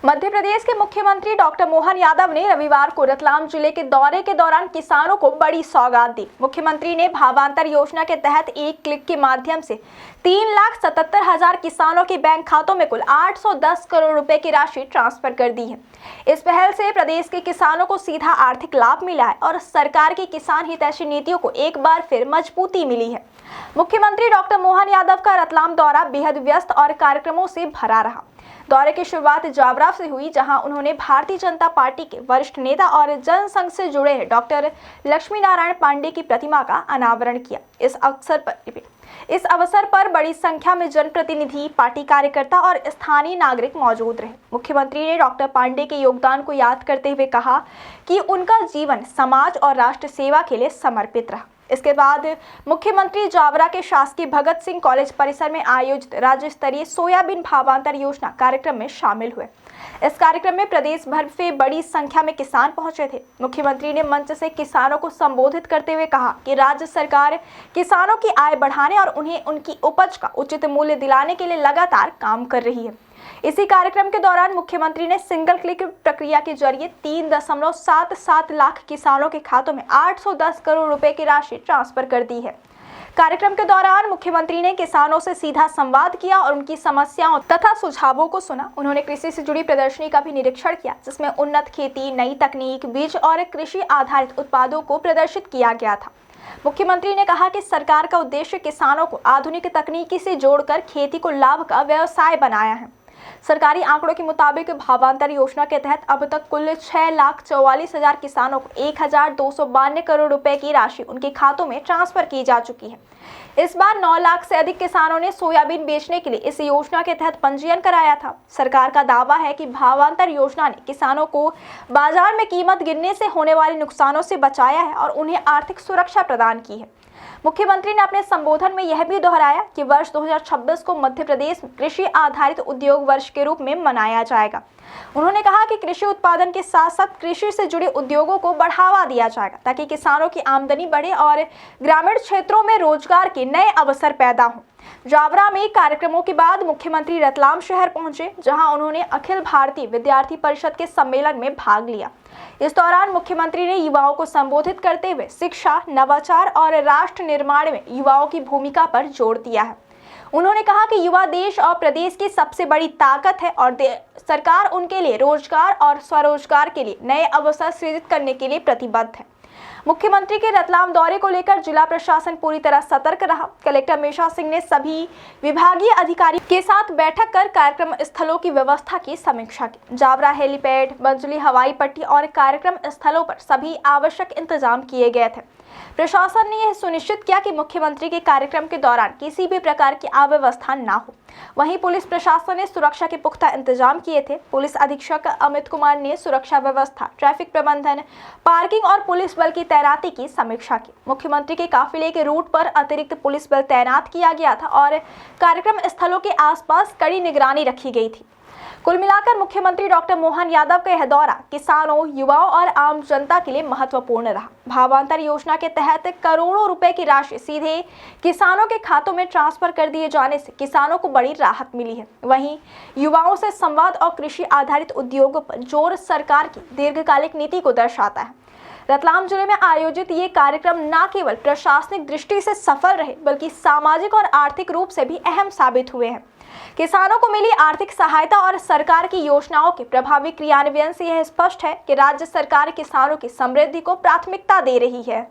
मध्य प्रदेश के मुख्यमंत्री डॉक्टर मोहन यादव ने रविवार को रतलाम जिले के दौरे के दौरान किसानों को बड़ी सौगात दी। मुख्यमंत्री ने भावांतर योजना के तहत एक क्लिक के माध्यम से 3,77,000 किसानों के बैंक खातों में कुल 810 करोड़ रुपए की राशि ट्रांसफर कर दी है। इस पहल से प्रदेश के किसानों को सीधा आर्थिक लाभ मिला है और सरकार की किसान हितैषी नीतियों को एक बार फिर मजबूती मिली है। मुख्यमंत्री डॉक्टर मोहन यादव का रतलाम दौरा बेहद व्यस्त और कार्यक्रमों से भरा रहा। दौरे की शुरुआत जावरा से हुई, जहां उन्होंने भारतीय जनता पार्टी के वरिष्ठ नेता और जनसंघ से जुड़े डॉक्टर लक्ष्मी नारायण पांडे की प्रतिमा का अनावरण किया। इस अवसर पर बड़ी संख्या में जनप्रतिनिधि, पार्टी कार्यकर्ता और स्थानीय नागरिक मौजूद रहे। मुख्यमंत्री ने डॉक्टर पांडे के योगदान को याद करते हुए कहा कि उनका जीवन समाज और राष्ट्र सेवा के लिए समर्पित रहा। इसके बाद मुख्यमंत्री जावरा के शासकीय भगत सिंह कॉलेज परिसर में आयोजित राज्य स्तरीय सोयाबीन भावांतर योजना कार्यक्रम में शामिल हुए। इस कार्यक्रम में प्रदेश भर से बड़ी संख्या में किसान पहुंचे थे। मुख्यमंत्री ने मंच से किसानों को संबोधित करते हुए कहा कि राज्य सरकार किसानों की आय बढ़ाने और उन्हें उनकी उपज का उचित मूल्य दिलाने के लिए लगातार काम कर रही है। इसी कार्यक्रम के दौरान मुख्यमंत्री ने सिंगल क्लिक प्रक्रिया के जरिए 3.77 लाख किसानों के खातों में 810 करोड़ रुपए की राशि ट्रांसफर कर दी है। कार्यक्रम के दौरान मुख्यमंत्री ने किसानों से सीधा संवाद किया और उनकी समस्याओं तथा सुझावों को सुना। उन्होंने कृषि से जुड़ी प्रदर्शनी का भी निरीक्षण किया, जिसमें उन्नत खेती, नई तकनीक, बीज और कृषि आधारित उत्पादों को प्रदर्शित किया गया था। मुख्यमंत्री ने कहा कि सरकार का उद्देश्य किसानों को आधुनिक तकनीकी से जोड़कर खेती को लाभ का व्यवसाय बनाया है। सरकारी आंकड़ों के मुताबिक भावांतर योजना के तहत अब तक कुल 6,44,000 किसानों को 1,292 करोड़ रुपए की राशि उनके खातों में ट्रांसफर की जा चुकी है। इस बार 9 लाख से अधिक किसानों ने सोयाबीन बेचने के लिए इस योजना के तहत पंजीयन कराया था। सरकार का दावा है कि भावांतर योजना ने किसानों को बाजार में कीमत गिरने से होने वाले नुकसानों से बचाया है और उन्हें आर्थिक सुरक्षा प्रदान की है। मुख्यमंत्री ने अपने संबोधन में यह भी दोहराया कि वर्ष 2026 को मध्य प्रदेश कृषि आधारित उद्योग वर्ष के रूप में मनाया जाएगा। उन्होंने कहा कि कृषि उत्पादन के साथ साथ कृषि से जुड़े उद्योगों को बढ़ावा दिया जाएगा, ताकि किसानों की आमदनी बढ़े और ग्रामीण क्षेत्रों में रोजगार के नए अवसर पैदा हों। जावरा में कार्यक्रमों के बाद मुख्यमंत्री रतलाम शहर पहुंचे, जहां उन्होंने अखिल भारतीय विद्यार्थी परिषद के सम्मेलन में भाग लिया। इस दौरान मुख्यमंत्री ने युवाओं को संबोधित करते हुए शिक्षा, नवाचार और राष्ट्र निर्माण में युवाओं की भूमिका पर जोर दिया है। उन्होंने कहा कि युवा देश और प्रदेश की सबसे बड़ी ताकत है और सरकार उनके लिए रोजगार और स्वरोजगार के लिए नए अवसर सृजित करने के लिए प्रतिबद्ध है। मुख्यमंत्री के रतलाम दौरे को लेकर जिला प्रशासन पूरी तरह सतर्क रहा। कलेक्टर मेशा सिंह ने सभी विभागीय अधिकारी के साथ बैठक कर कार्यक्रम स्थलों की व्यवस्था की समीक्षा की। जावरा हेलीपैड, मंजुली हवाई पट्टी और कार्यक्रम स्थलों पर सभी आवश्यक इंतजाम किए गए थे। प्रशासन ने यह सुनिश्चित किया कि मुख्यमंत्री के कार्यक्रम के दौरान किसी भी प्रकार की अव्यवस्था न हो। वहीं पुलिस प्रशासन ने सुरक्षा के पुख्ता इंतजाम किए थे। पुलिस अधीक्षक अमित कुमार ने सुरक्षा व्यवस्था, ट्रैफिक प्रबंधन, पार्किंग और पुलिस बल की तैनाती की समीक्षा की। मुख्यमंत्री के काफिले के रूट पर अतिरिक्त पुलिस बल तैनात किया गया था और कार्यक्रम स्थलों के आसपास कड़ी निगरानी रखी गई थी। कुल मिलाकर मुख्यमंत्री डॉक्टर मोहन यादव का यह दौरा किसानों, युवाओं और आम जनता के लिए महत्वपूर्ण रहा। भावांतर योजना के तहत करोड़ों रुपए की राशि सीधे किसानों के खातों में ट्रांसफर कर दिए जाने से किसानों को बड़ी राहत मिली है। वहीं युवाओं से संवाद और कृषि आधारित उद्योगों पर जोर सरकार की दीर्घकालिक नीति को दर्शाता है। रतलाम जिले में आयोजित ये कार्यक्रम न केवल प्रशासनिक दृष्टि से सफल रहे, बल्कि सामाजिक और आर्थिक रूप से भी अहम साबित हुए हैं। किसानों को मिली आर्थिक सहायता और सरकार की योजनाओं के प्रभावी क्रियान्वयन से यह स्पष्ट है कि राज्य सरकार किसानों की समृद्धि को प्राथमिकता दे रही है।